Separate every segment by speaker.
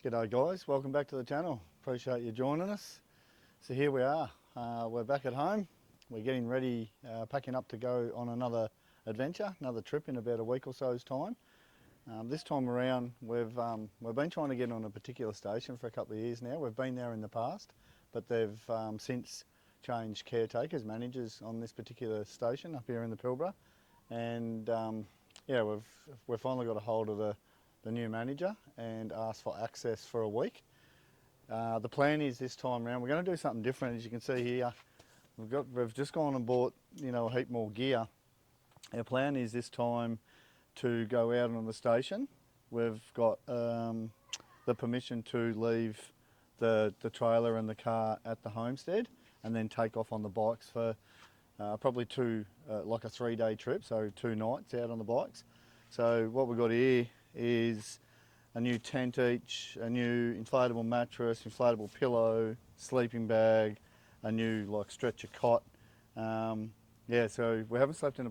Speaker 1: G'day guys, welcome back to the channel. Appreciate you joining us. So here we are, we're back at home. We're getting ready, packing up to go on another adventure, another trip in about a week or so's time. This time around we've been trying to get on a particular station for a couple of years now. We've been there in the past, but they've since changed caretakers, managers on this particular station up here in the Pilbara. And yeah, we've finally got a hold of the new manager and asked for access for a week. The plan is this time around we're going to do something different. As you can see here, we've just gone and bought a heap more gear. Our plan is this time to go out on the station. We've got the permission to leave the trailer and the car at the homestead and then take off on the bikes for probably like a 3-day trip, so 2 nights out on the bikes. So what we've got here is a new tent each, a new inflatable mattress, inflatable pillow, sleeping bag, a new stretcher cot. Yeah, so we haven't slept in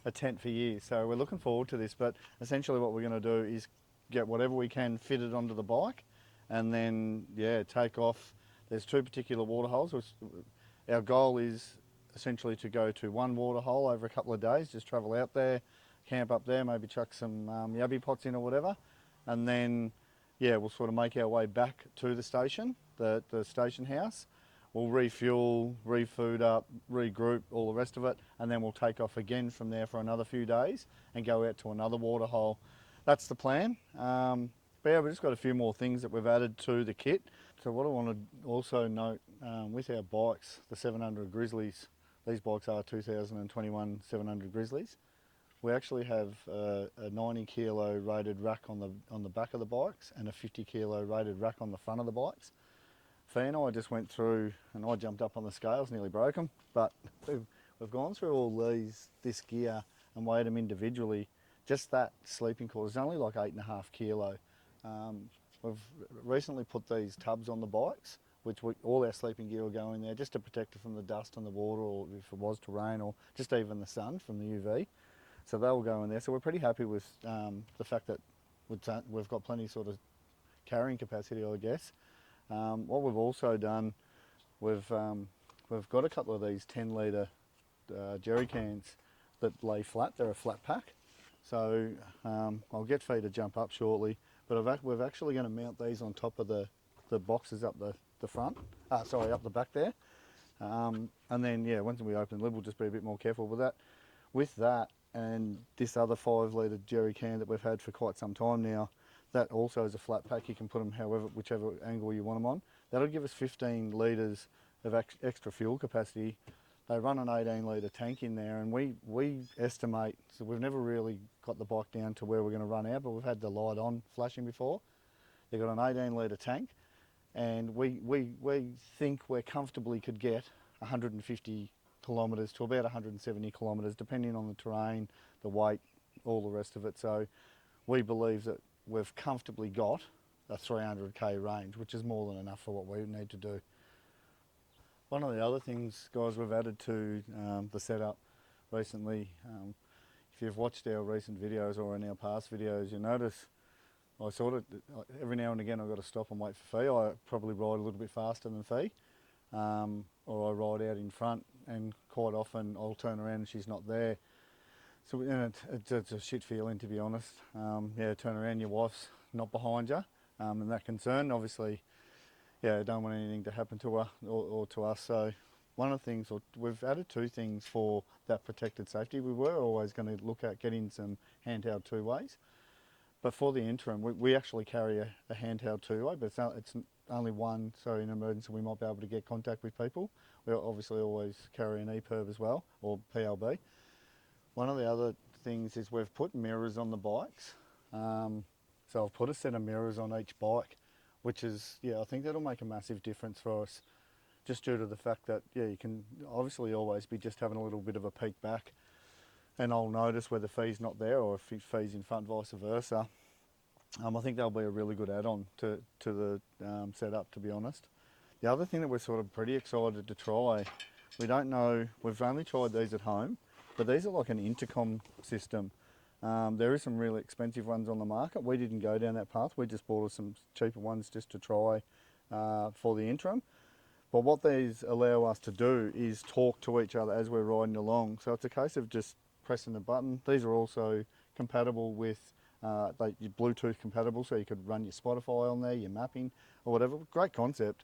Speaker 1: a tent for years, so we're looking forward to this. But essentially what we're going to do is get whatever we can fitted onto the bike and then take off. There's 2 particular water holes. Our goal is essentially to go to one water hole over a couple of days, just travel out there, camp up there, maybe chuck some yabby pots in or whatever, and then we'll sort of make our way back to the station, the station house. We'll refuel, refood up, regroup, all the rest of it, and then we'll take off again from there for another few days and go out to another water hole. That's the plan. But yeah, we've just got a few more things that we've added to the kit. So what I want to also note with our bikes, the 700 Grizzlies, these bikes are 2021 700 Grizzlies. We actually have a 90 kilo rated rack on the back of the bikes and a 50 kilo rated rack on the front of the bikes. Fee and I just went through, and I jumped up on the scales, nearly broke them, but we've gone through all this gear and weighed them individually. Just that sleeping cord is only like 8.5 kilo. We've recently put these tubs on the bikes, which all our sleeping gear will go in there just to protect it from the dust and the water, or if it was to rain, or just even the sun from the UV. So they'll go in there. So we're pretty happy with the fact that we've got plenty sort of carrying capacity, I guess. What we've also done, we've got a couple of these 10 litre jerry cans that lay flat. They're a flat pack. So I'll get Fee to jump up shortly, but we're actually going to mount these on top of the boxes up the front, up the back there. And then once we open the lid, we'll just be a bit more careful with that. With that and this other 5 litre jerry can that we've had for quite some time now, that also is a flat pack. You can put them whichever angle you want them on. That'll give us 15 litres of extra fuel capacity. They run an 18 litre tank in there, and we estimate, so we've never really got the bike down to where we're going to run out, but we've had the light on flashing before. They've got an 18 litre tank, and we think we comfortably could get 150 kilometres to about 170 kilometres, depending on the terrain, the weight, all the rest of it. So we believe that we've comfortably got a 300k range, which is more than enough for what we need to do. One of the other things, guys, we've added to the setup recently, if you've watched our recent videos or in our past videos, you'll notice I every now and again I've got to stop and wait for Fee. I probably ride a little bit faster than Fee, or I ride out in front, and quite often I'll turn around and she's not there. So it's a shit feeling, to be honest. Turn around, your wife's not behind you, and that concern, obviously, I don't want anything to happen to her or to us. So one of the things, we've added 2 things for that protected safety. We were always going to look at getting some handheld 2-ways, but for the interim, we actually carry a handheld 2-way, but it's only one, so in emergency we might be able to get contact with people. We obviously always carry an EPIRB as well, or PLB. One of the other things is we've put mirrors on the bikes. So I've put a set of mirrors on each bike, which is, I think that'll make a massive difference for us, just due to the fact that, you can obviously always be just having a little bit of a peek back, and I'll notice whether Fee's not there or if Fee's in front, vice versa. I think that'll be a really good add-on to the setup, to be honest. The other thing that we're sort of pretty excited to try, we don't know, we've only tried these at home, but these are like an intercom system. There is some really expensive ones on the market. We didn't go down that path. We just bought us some cheaper ones just to try for the interim. But what these allow us to do is talk to each other as we're riding along. So it's a case of just pressing the button. These are also compatible with, like Bluetooth compatible, so you could run your Spotify on there, your mapping or whatever. Great concept.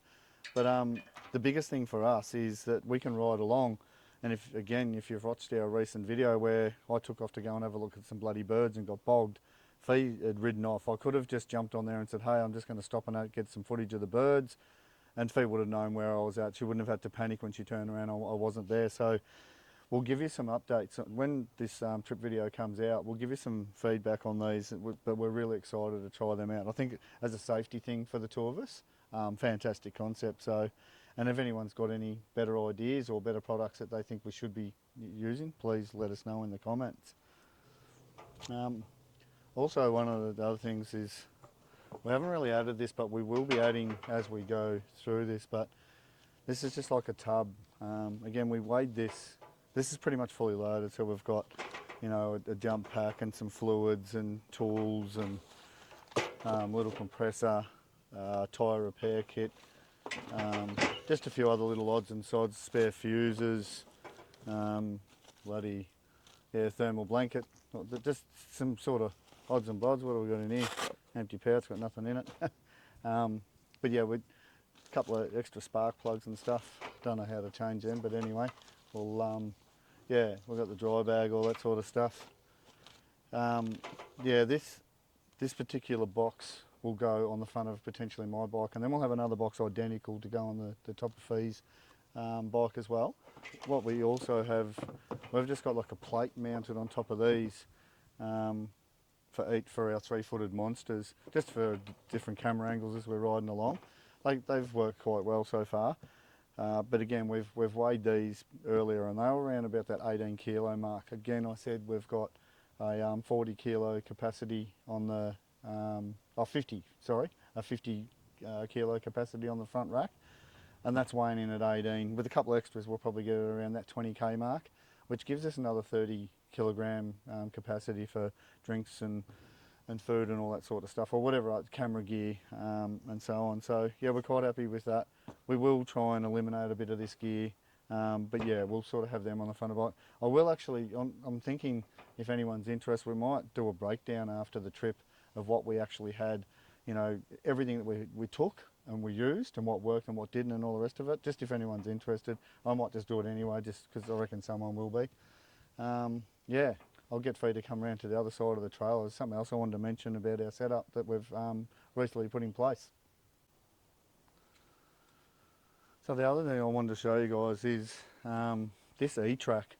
Speaker 1: But the biggest thing for us is that we can ride along. And if you've watched our recent video where I took off to go and have a look at some bloody birds and got bogged, Fee had ridden off. I could have just jumped on there and said, hey, I'm just going to stop and get some footage of the birds. And Fee would have known where I was at. She wouldn't have had to panic when she turned around. I wasn't there. So we'll give you some updates. When this trip video comes out, we'll give you some feedback on these, but we're really excited to try them out. I think as a safety thing for the two of us, fantastic concept. So, and if anyone's got any better ideas or better products that they think we should be using, please let us know in the comments. Also, one of the other things is, we haven't really added this, but we will be adding as we go through this, but this is just like a tub. Again, we weighed this. This is pretty much fully loaded, so we've got, you know, a jump pack and some fluids and tools and little compressor, tyre repair kit, just a few other little odds and sods, spare fuses, thermal blanket, just some sort of odds and bods. What have we got in here? Empty pouch, got nothing in it. But yeah, a couple of extra spark plugs and stuff. Don't know how to change them, but anyway, we'll yeah, we've got the dry bag, all that sort of stuff. Yeah, this particular box will go on the front of potentially my bike, and then we'll have another box identical to go on the top of Fee's bike as well. What we also have, we've just got like a plate mounted on top of these for our 3-footed monsters, just for different camera angles as we're riding along. They've worked quite well so far. But again, we've weighed these earlier and they were around about that 18 kilo mark. Again, I said we've got a 40 kilo capacity on the, a 50 kilo capacity on the front rack. And that's weighing in at 18. With a couple of extras, we'll probably get it around that 20k mark, which gives us another 30 kilogram capacity for drinks and food and all that sort of stuff, or whatever, camera gear and so on. So yeah, we're quite happy with that. We will try and eliminate a bit of this gear, but yeah, we'll sort of have them on the front of the bike. I will actually, I'm thinking if anyone's interested, we might do a breakdown after the trip of what we actually had, you know, everything that we took and we used and what worked and what didn't and all the rest of it, just if anyone's interested. I might just do it anyway, just because I reckon someone will be. Yeah. I'll get Fee to come around to the other side of the trail. There's something else I wanted to mention about our setup that we've recently put in place. So the other thing I wanted to show you guys is this E-Track.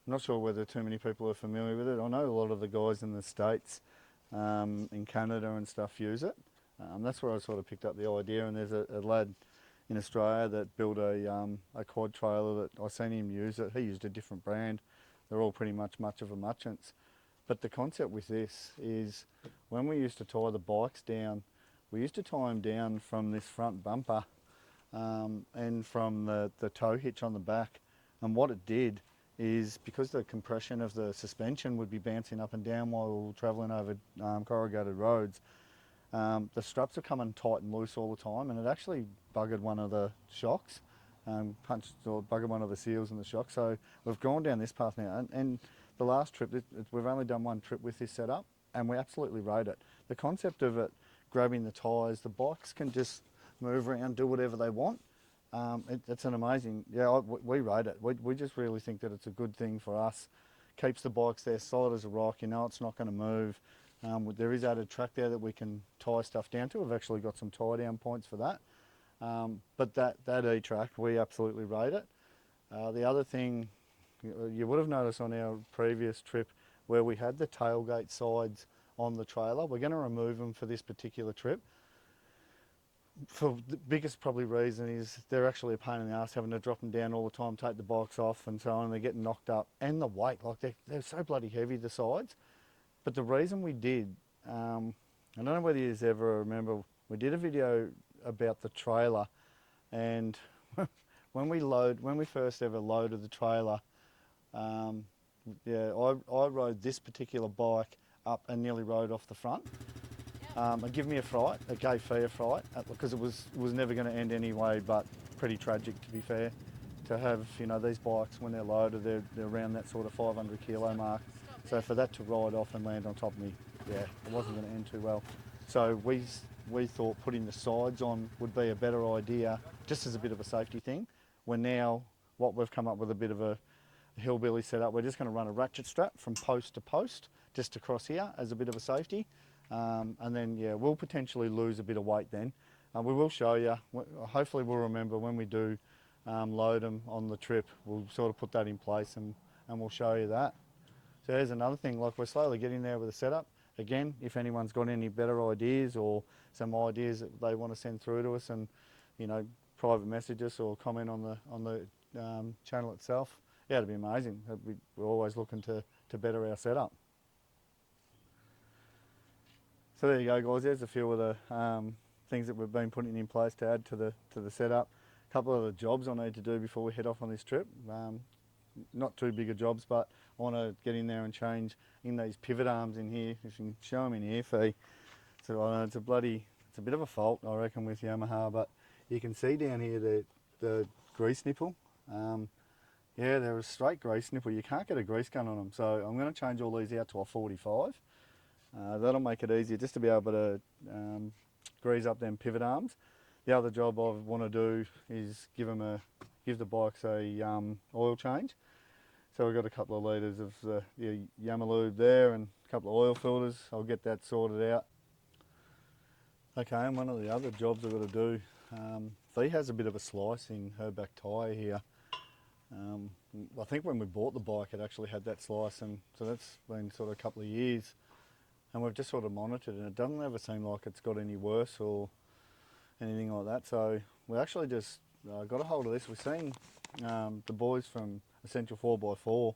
Speaker 1: I'm not sure whether too many people are familiar with it. I know a lot of the guys in the States, in Canada and stuff use it. That's where I sort of picked up the idea, and there's a lad in Australia that built a quad trailer that I seen him use it. He used a different brand. They're all pretty much of a muchants. But the concept with this is when we used to tie the bikes down, we used to tie them down from this front bumper and from the tow hitch on the back. And what it did is, because the compression of the suspension would be bouncing up and down while we were travelling over corrugated roads, the straps are coming tight and loose all the time, and it actually buggered one of the shocks. Punched or buggered one of the seals in the shock. So we've gone down this path now, and the last trip, we've only done one trip with this setup, and we absolutely rate it. The concept of it, grabbing the tyres, the bikes can just move around, do whatever they want. It's an amazing, we rate it. We just really think that it's a good thing for us. Keeps the bikes there solid as a rock, you know it's not going to move. There is added track there that we can tie stuff down to. We've actually got some tie down points for that. But that E-Track, we absolutely rate it. The other thing, you would have noticed on our previous trip where we had the tailgate sides on the trailer, we're going to remove them for this particular trip. For the biggest probably reason is they're actually a pain in the ass having to drop them down all the time, take the bikes off and so on, and they're getting knocked up. And the weight, like they're so bloody heavy, the sides. But the reason we did, I don't know whether you ever remember, we did a video about the trailer, and when we first ever loaded the trailer, I rode this particular bike up and nearly rode off the front. It gave me a fright, it gave Fee a fright, because it was never going to end anyway, but pretty tragic to be fair. To have, you know, these bikes when they're loaded, they're around that sort of 500 kilo mark. So for that to ride off and land on top of me, yeah, it wasn't going to end too well. So we thought putting the sides on would be a better idea, just as a bit of a safety thing. When now, what we've come up with a bit of a hillbilly setup, we're just going to run a ratchet strap from post to post, just across here as a bit of a safety. And then, yeah, we'll potentially lose a bit of weight then. We will show you, hopefully we'll remember when we do load them on the trip, we'll sort of put that in place and we'll show you that. So there's another thing, like we're slowly getting there with the setup. Again, if anyone's got any better ideas or some ideas that they want to send through to us, and, you know, private message us or comment on the channel itself, yeah, it'd be amazing. We're always looking to better our setup. So there you go, guys. There's a few of the things that we've been putting in place to add to the setup. A couple of the jobs I need to do before we head off on this trip. Not too big of jobs, but I want to get in there and change in these pivot arms in here. If you can show them in here, Fee. So I know it's a bit of a fault, I reckon, with Yamaha, but you can see down here the grease nipple. Yeah, they're a straight grease nipple. You can't get a grease gun on them. So I'm going to change all these out to a 45. That'll make it easier just to be able to grease up them pivot arms. The other job I want to do is give the bikes a oil change. So we've got a couple of litres of the Yamalube there and a couple of oil filters. I'll get that sorted out. Okay, and one of the other jobs I've got to do, Fee has a bit of a slice in her back tyre here. I think when we bought the bike it actually had that slice, and so that's been sort of a couple of years. And we've just sort of monitored, and it doesn't ever seem like it's got any worse or anything like that. So we actually just got a hold of this. We've seen the boys from Essential 4x4,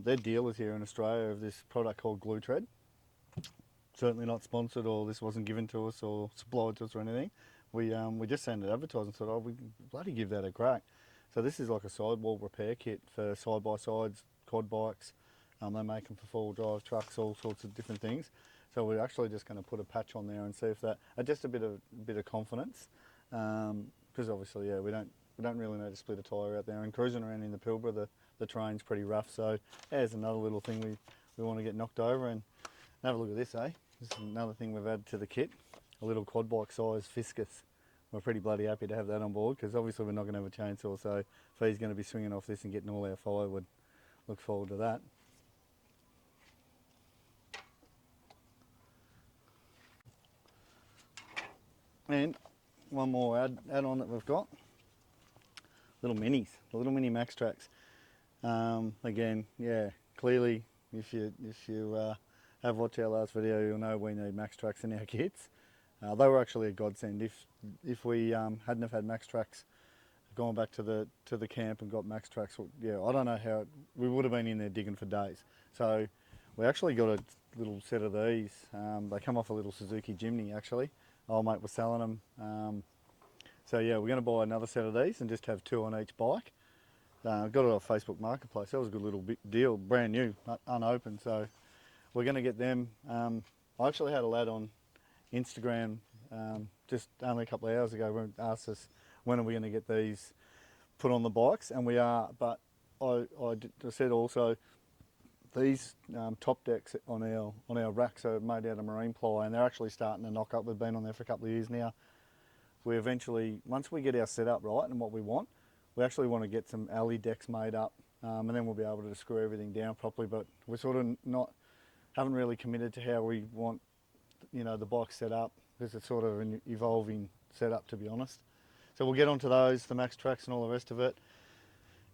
Speaker 1: they're dealers here in Australia of this product called Glue Tread. Certainly not sponsored, or this wasn't given to us or supplied to us or anything. We just sent it advertised and thought, oh, we can bloody give that a crack. So this is like a sidewall repair kit for side-by-sides, quad bikes. They make them for four-wheel drive trucks, all sorts of different things. So we're actually just going to put a patch on there and see if that, just a bit of confidence, because obviously, yeah, we don't really need to split a tyre out there. And cruising around in the Pilbara, the terrain's pretty rough. So yeah, there's another little thing we want to get knocked over. And have a look at this, eh? This is another thing we've added to the kit, a little quad bike size Fiscus. We're pretty bloody happy to have that on board, because obviously we're not going to have a chainsaw, so Fee's going to be swinging off this and getting all our firewood. Look forward to that. And one more add-on that we've got, little minis, the little mini Max Tracks. Again, yeah, clearly if you have watched our last video, you'll know we need Max Tracks in our kits. They were actually a godsend. If we hadn't have had Max Tracks, gone back to the camp and got Max Tracks, yeah, I don't know how we would have been in there digging for days. So we actually got a little set of these. They come off a little Suzuki Jimny actually. Old mate was selling them. So yeah, we're going to buy another set of these and just have two on each bike. Got it off Facebook Marketplace. That was a good little deal, brand new, unopened. So we're going to get them. I actually had a lad on Instagram just only a couple of hours ago asked us when are we going to get these put on the bikes, and we are. But I said also these top decks on our racks are made out of marine ply, and they're actually starting to knock up. We've been on there for a couple of years now. We eventually, once we get our setup right and what we want, we actually want to get some alley decks made up, and then we'll be able to screw everything down properly. But we're sort of haven't really committed to how we want, you know, the bike set up, because it's sort of an evolving setup, to be honest. So we'll get onto those, the Max Tracks and all the rest of it.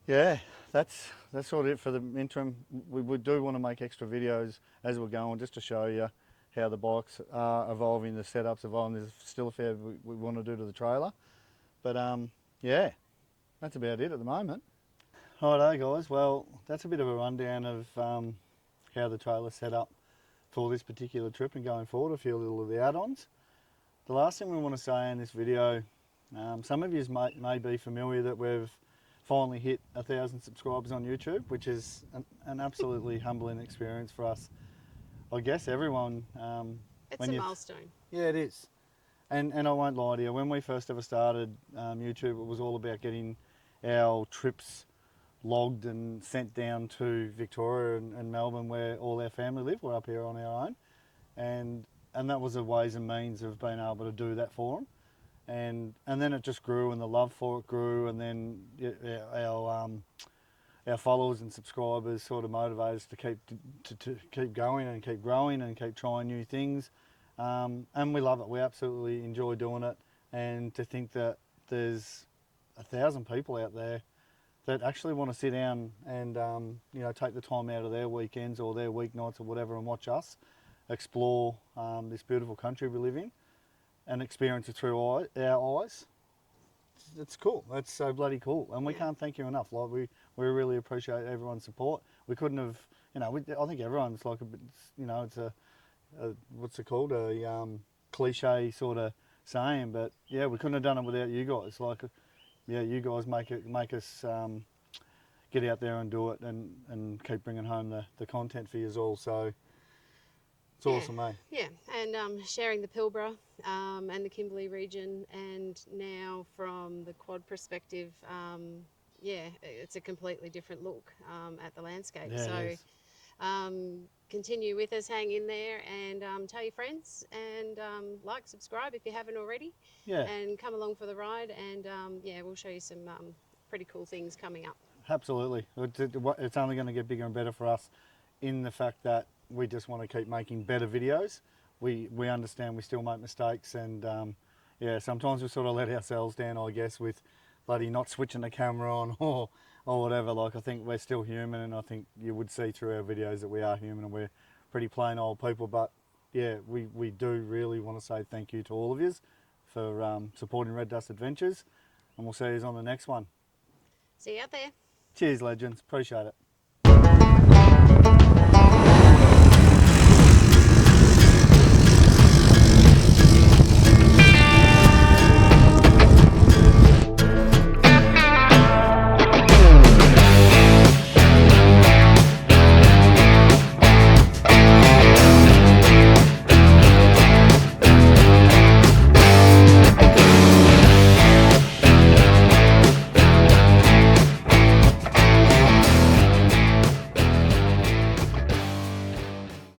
Speaker 1: Yeah, that's sort of it for the interim. We do want to make extra videos as we're going, just to show you how the bikes are evolving, the setup's evolving. There's still a fair we want to do to the trailer. But yeah, that's about it at the moment. Righto guys, well, that's a bit of a rundown of how the trailer's set up for this particular trip and going forward, a few little of the add-ons. The last thing we want to say in this video, some of you may be familiar that we've finally hit 1,000 subscribers on YouTube, which is an absolutely humbling experience for us. I guess everyone.
Speaker 2: It's a milestone.
Speaker 1: Yeah, it is. And I won't lie to you, when we first ever started YouTube, it was all about getting our trips logged and sent down to Victoria and Melbourne, where all our family live. We're up here on our own, and that was the ways and means of being able to do that for them. And then it just grew, and the love for it grew, and then our followers and subscribers sort of motivated us to keep going and keep growing and keep trying new things. And we love it. We absolutely enjoy doing it. And to think that there's 1,000 people out there that actually want to sit down and take the time out of their weekends or their weeknights or whatever and watch us explore this beautiful country we live in and experience it through our eyes. It's cool. That's so bloody cool, and we can't thank you enough. Like we really appreciate everyone's support. We couldn't have, I think everyone's like a bit, it's a what's it called, a cliche sort of saying, but yeah, we couldn't have done it without you guys. Like, yeah, you guys make us get out there and do it, and keep bringing home the content for you all. So it's awesome, mate.
Speaker 2: Yeah, and sharing the Pilbara and the Kimberley region, and now from the quad perspective, it's a completely different look at the landscape.
Speaker 1: Yeah,
Speaker 2: so continue with us, hang in there, and tell your friends, and subscribe if you haven't already.
Speaker 1: Yeah.
Speaker 2: And come along for the ride, and we'll show you some pretty cool things coming up.
Speaker 1: Absolutely. It's only going to get bigger and better for us in the fact that we just want to keep making better videos. We understand we still make mistakes, and sometimes we sort of let ourselves down, I guess, with bloody not switching the camera on or whatever. Like, I think we're still human, and I think you would see through our videos that we are human and we're pretty plain old people. But yeah, we do really want to say thank you to all of you for supporting Red Dust Adventures, and we'll see you on the next one.
Speaker 2: See you out there.
Speaker 1: Cheers, legends. Appreciate it.